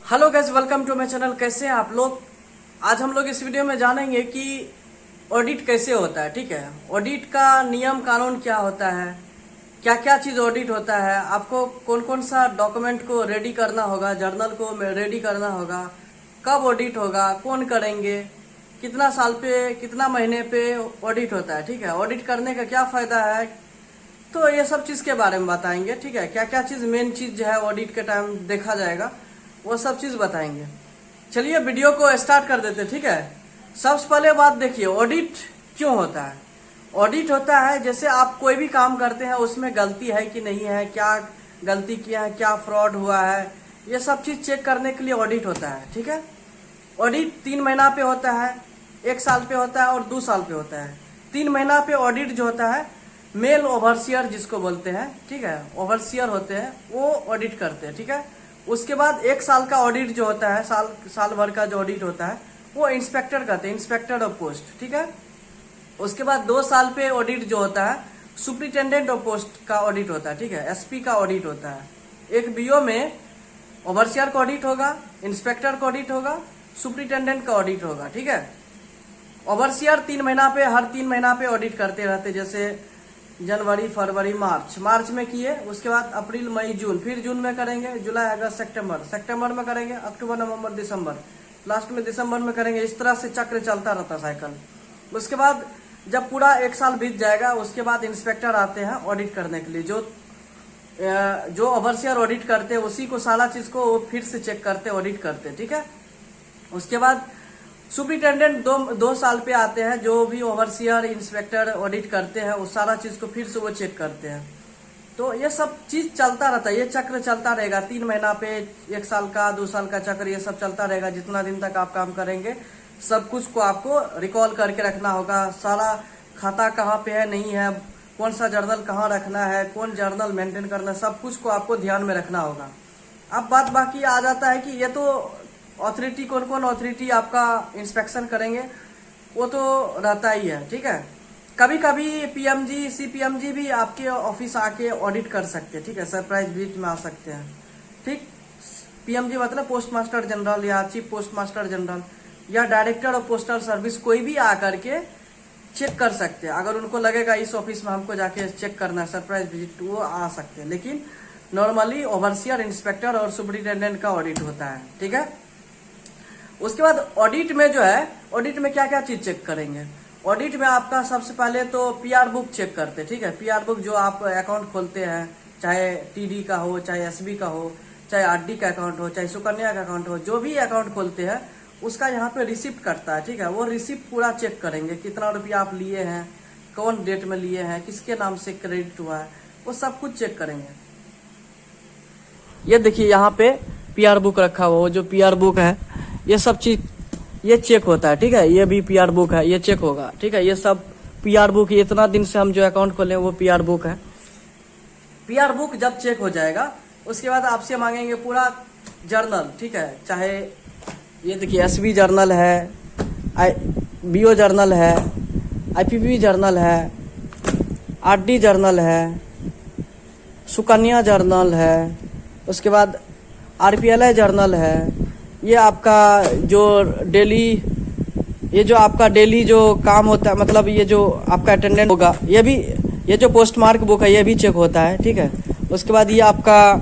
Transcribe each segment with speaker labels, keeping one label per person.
Speaker 1: Hello guys, welcome to my channel. कैसे हैं आप लोग। आज हम लोग इस वीडियो में जानेंगे कि ऑडिट कैसे होता है। ठीक है, ऑडिट का नियम कानून क्या होता है, क्या क्या चीज ऑडिट होता है, आपको कौन कौन सा डॉक्यूमेंट को रेडी करना होगा, जर्नल को रेडी करना होगा, कब ऑडिट होगा, कौन करेंगे, कितना साल पे कितना महीने पे ऑडिट होता है। ठीक है, ऑडिट करने का क्या फायदा है, तो ये सब चीज के बारे में बताएंगे। ठीक है, क्या क्या चीज मेन चीज जो है ऑडिट के टाइम देखा जाएगा, वो सब चीज बताएंगे। चलिए वीडियो को स्टार्ट कर देते। ठीक है, सबसे पहले बात देखिए, ऑडिट क्यों होता है। ऑडिट होता है जैसे आप कोई भी काम करते हैं उसमें गलती है कि नहीं है, क्या गलती किया है, क्या फ्रॉड हुआ है, ये सब चीज चेक करने के लिए ऑडिट होता है। ठीक है, ऑडिट 3 महीना पे होता है, 1 साल पे होता है और 2 साल पे होता है। 3 महीना पे ऑडिट जो होता है, मेल ओवरसियर जिसको बोलते हैं, ठीक है, ओवरसियर होते हैं, वो ऑडिट करते हैं। ठीक है, उसके बाद 1 साल का ऑडिट जो होता है, साल भर का जो ऑडिट होता है, वो इंस्पेक्टर करते हैं, इंस्पेक्टर ऑफ पोस्ट। ठीक है, उसके बाद 2 साल पे ऑडिट जो होता है, सुप्रिटेंडेंट ऑफ पोस्ट का ऑडिट होता है। ठीक है, एसपी का ऑडिट होता है। एक बीओ में ओवरसियर का ऑडिट होगा, इंस्पेक्टर का ऑडिट होगा, सुप्रिटेंडेंट का ऑडिट होगा। ठीक है, ओवरसियर 3 महीना पे, हर 3 महीना पे ऑडिट करते रहते, जैसे जनवरी, फरवरी, मार्च में किए, उसके बाद अप्रैल, मई, जून, फिर जून में करेंगे, जुलाई, अगस्त, सितंबर में करेंगे, अक्टूबर, नवंबर, दिसंबर, लास्ट में दिसंबर में करेंगे। इस तरह से चक्र चलता रहता साइकिल। उसके बाद जब पूरा 1 साल बीत जाएगा, उसके बाद इंस्पेक्टर आते हैं ऑडिट करने के लिए। जो ओवरसियर ऑडिट करते हैं उसी को सारा चीज को वो फिर से चेक करते, ऑडिट करते। ठीक है, उसके बाद सुप्रिटेंडेंट 2 साल पे आते हैं, जो भी ओवरसियर इंस्पेक्टर ऑडिट करते हैं उस सारा चीज को फिर से वो चेक करते हैं। तो ये सब चीज चलता रहता है, ये चक्र चलता रहेगा। 3 महीना पे, 1 साल का, 2 साल का चक्र, ये सब चलता रहेगा। जितना दिन तक आप काम करेंगे सब कुछ को आपको रिकॉल करके रखना होगा। सारा खाता कहाँ पे है, नहीं है, कौन सा जर्नल कहाँ रखना है, कौन जर्नल मेंटेन करना है, सब कुछ को आपको ध्यान में रखना होगा। अब बात बाकी आ जाता है कि ये तो अथॉरिटी, कौन कौन अथॉरिटी आपका इंस्पेक्शन करेंगे, वो तो रहता ही है। ठीक है, कभी कभी पीएमजी, सीपीएमजी भी आपके ऑफिस आके ऑडिट कर सकते हैं। ठीक है, सरप्राइज विजिट में आ सकते हैं। ठीक, पीएमजी मतलब पोस्ट मास्टर जनरल या चीफ पोस्ट मास्टर जनरल या डायरेक्टर ऑफ पोस्टल सर्विस, कोई भी आकर के चेक कर सकते हैं। अगर उनको लगेगा इस ऑफिस में हमको जाके चेक करना है, सरप्राइज विजिट, वो आ सकते हैं। लेकिन नॉर्मली ओवरसियर, इंस्पेक्टर और सुपरिटेंडेंट का ऑडिट होता है। ठीक है, उसके बाद ऑडिट में जो है, ऑडिट में क्या क्या चीज चेक करेंगे। ऑडिट में आपका सबसे पहले तो पीआर बुक चेक करते हैं। ठीक है, पीआर बुक जो आप अकाउंट खोलते हैं, चाहे टीडी का हो, चाहे एसबी का हो, चाहे आरडी का अकाउंट हो, चाहे सुकन्या का अकाउंट हो, जो भी अकाउंट खोलते हैं उसका यहाँ पे रिसिप्ट कटता है। ठीक है, वो रिसिप्ट पूरा चेक करेंगे, कितना रुपया आप लिए हैं, कौन डेट में लिए हैं, किसके नाम से क्रेडिट हुआ है, वो सब कुछ चेक करेंगे। ये देखिए यहाँ पे पीआर बुक रखा हुआ, वो जो पीआर बुक है, ये सब चीज ये चेक होता है। ठीक है, ये भी पीआर बुक है, ये चेक होगा। ठीक है, ये सब पीआर बुक, इतना दिन से हम जो अकाउंट खोले वो पीआर बुक है। पीआर बुक जब चेक हो जाएगा, उसके बाद आपसे मांगेंगे पूरा जर्नल। ठीक है, चाहे ये देखिए एसबी जर्नल है, बीओ जर्नल है, आईपीपी जर्नल है, आरडी जर्नल है, सुकन्या जर्नल है, उसके बाद आरपीएलआई जर्नल है। ये आपका जो डेली, ये जो आपका डेली जो काम होता है, मतलब ये जो आपका अटेंडेंट होगा, ये भी, ये जो पोस्ट मार्क बुक है ये भी चेक होता है। ठीक है, उसके बाद ये आपका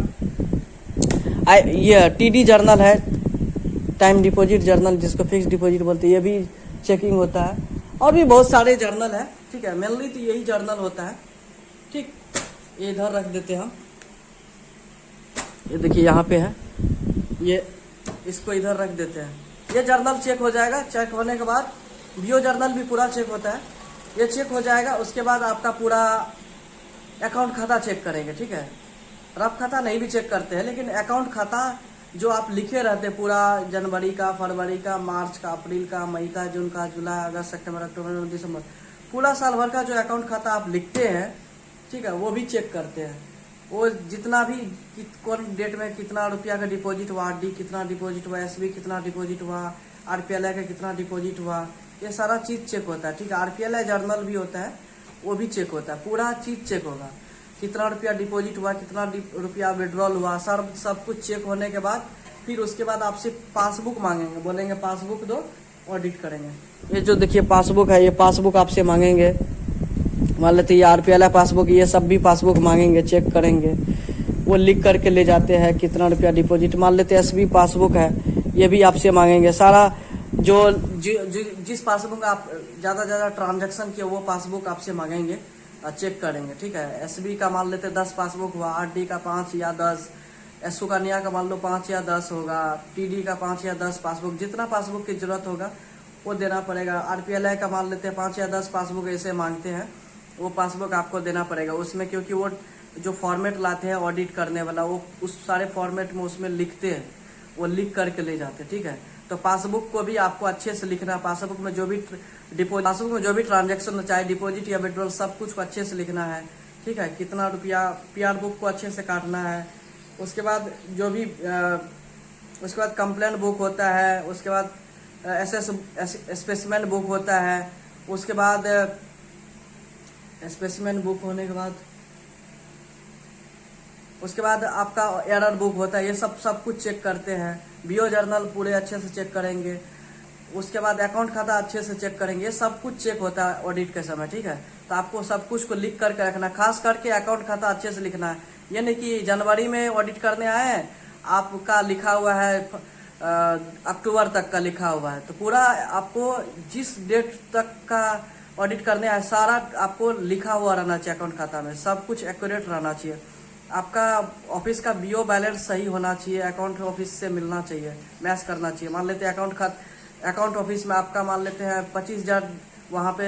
Speaker 1: ये टीडी जर्नल है, टाइम डिपॉजिट जर्नल, जिसको फिक्स डिपॉजिट बोलते हैं, ये भी चेकिंग होता है। और भी बहुत सारे जर्नल है। ठीक है, मेनली तो यही जर्नल होता है। ठीक, ये इधर रख देते हैं हम। ये देखिए यहाँ पे है, ये इसको इधर रख देते हैं। ये जर्नल चेक हो जाएगा। चेक होने के बाद बीओ जर्नल भी पूरा चेक होता है, ये चेक हो जाएगा। उसके बाद आपका पूरा अकाउंट खाता चेक करेंगे। ठीक है, रफ खाता नहीं भी चेक करते हैं, लेकिन अकाउंट खाता जो आप लिखे रहते हैं, पूरा जनवरी का, फरवरी का, मार्च का, अप्रैल का, मई का, जून का, जुलाई, अगस्त, सितंबर, अक्टूबर, नवंबर, दिसंबर, पूरा साल भर का जो अकाउंट खाता आप लिखते हैं, ठीक है, वो भी चेक करते हैं। वो जितना भी कौन डेट में कितना रुपया का डिपॉजिट हुआ, आरडी कितना डिपॉजिट हुआ, एसबी कितना डिपॉजिट हुआ, आरपीएलआई का कितना डिपॉजिट हुआ, ये सारा चीज चेक होता है। ठीक है, आरपीएलआई जर्नल भी होता है, वो भी चेक होता है, पूरा चीज चेक होगा। कितना रुपया डिपॉजिट हुआ, कितना रुपया विड्रॉल हुआ, सब कुछ चेक होने के बाद फिर उसके बाद आपसे पासबुक मांगेंगे, बोलेंगे पासबुक दो, ऑडिट करेंगे। ये जो देखिए पासबुक है, ये पासबुक आपसे मांगेंगे। मान लेते हैं RPL पासबुक, ये सब भी पासबुक मांगेंगे, चेक करेंगे। वो लिख करके ले जाते हैं कितना रुपया डिपॉजिट। मान लेते हैं SB पासबुक है, ये भी आपसे मांगेंगे। सारा जिस पासबुक आप ज़्यादा ट्रांजैक्शन किया वो पासबुक आपसे मांगेंगे, चेक करेंगे, ठीक है। SB का मान लेते 10 पासबुक हुआ, RD का 5 या 10, सुकन्या का मान लो 5 या 10 होगा, TD का 5 या 10 पासबुक, जितना पासबुक की जरूरत होगा वो देना पड़ेगा। RPLI का मान लेते हैं 5 या 10 पासबुक ऐसे मांगते हैं, वो पासबुक आपको देना पड़ेगा उसमें, क्योंकि वो जो फॉर्मेट लाते हैं ऑडिट करने वाला, वो उस सारे फॉर्मेट में उसमें लिखते हैं, वो लिख करके ले जाते हैं, ठीक है। तो पासबुक को भी आपको अच्छे से लिखना, पासबुक में जो भी ट्रांजैक्शन, चाहे डिपॉजिट या विड्रॉल, सब कुछ को अच्छे से लिखना है, ठीक है। कितना रुपया, PR बुक को अच्छे से काटना है। उसके बाद जो भी उसके बाद कंप्लेंट बुक होता है, उसके बाद स्पेसिमेन बुक होता है, उसके बाद स्पेसिमेन बुक होने के बाद उसके बाद आपका एरर बुक होता है। ये सब कुछ चेक करते हैं। BO जर्नल पूरे अच्छे से चेक करेंगे। उसके बाद अकाउंट खाता अच्छे से चेक करेंगे। ये सब कुछ चेक होता है ऑडिट के समय, ठीक है। तो आपको सब कुछ को लिख करके रखना, खास करके अकाउंट खाता अच्छे से लिखना है। ये नहीं कि जनवरी में ऑडिट करने आए हैं, आपका लिखा हुआ है अक्टूबर तक का लिखा हुआ है, तो पूरा आपको जिस डेट तक का ऑडिट करने आए सारा आपको लिखा हुआ रहना चाहिए अकाउंट खाता में, सब कुछ एक्यूरेट रहना चाहिए। आपका ऑफिस का BO बैलेंस सही होना चाहिए, अकाउंट ऑफिस से मिलना चाहिए, मैच करना चाहिए। मान लेते हैं अकाउंट ऑफिस में आपका मान लेते हैं 25,000 वहाँ पे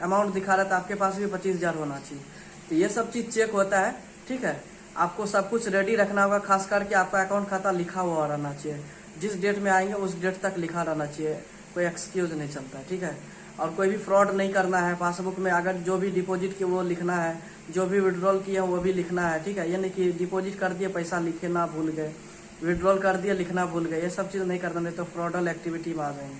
Speaker 1: अमाउंट दिखा रहा था, आपके पास भी 25,000 होना चाहिए। तो ये सब चीज़ चेक होता है, ठीक है। आपको सब कुछ रेडी रखना होगा, खास करके आपका अकाउंट खाता लिखा हुआ रहना चाहिए। जिस डेट में आएंगे उस डेट तक लिखा रहना चाहिए, कोई एक्सक्यूज नहीं चलता, ठीक है। और कोई भी फ्रॉड नहीं करना है पासबुक में। अगर जो भी डिपॉजिट किए वो लिखना है, जो भी विड्रॉल किए वो भी लिखना है, ठीक है। ये नहीं कि डिपॉजिट कर दिए पैसा लिखे ना भूल गए, विड्रॉल कर दिए लिखना भूल गए, ये सब चीज़ नहीं करना, नहीं तो फ्रॉडल एक्टिविटी में आ जाएंगे।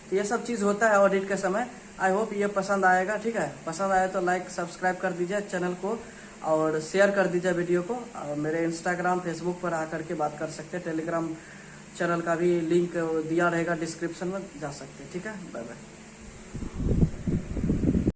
Speaker 1: तो ये सब चीज़ होता है ऑडिट के समय। आई होप ये पसंद आएगा, ठीक है। पसंद आए तो लाइक सब्सक्राइब कर दीजिए चैनल को और शेयर कर दीजिए वीडियो को। और मेरे Instagram Facebook पर आकर के बात कर सकते हैं। टेलीग्राम चैनल का भी लिंक दिया रहेगा डिस्क्रिप्शन में, जा सकते हैं, ठीक है। Bye bye.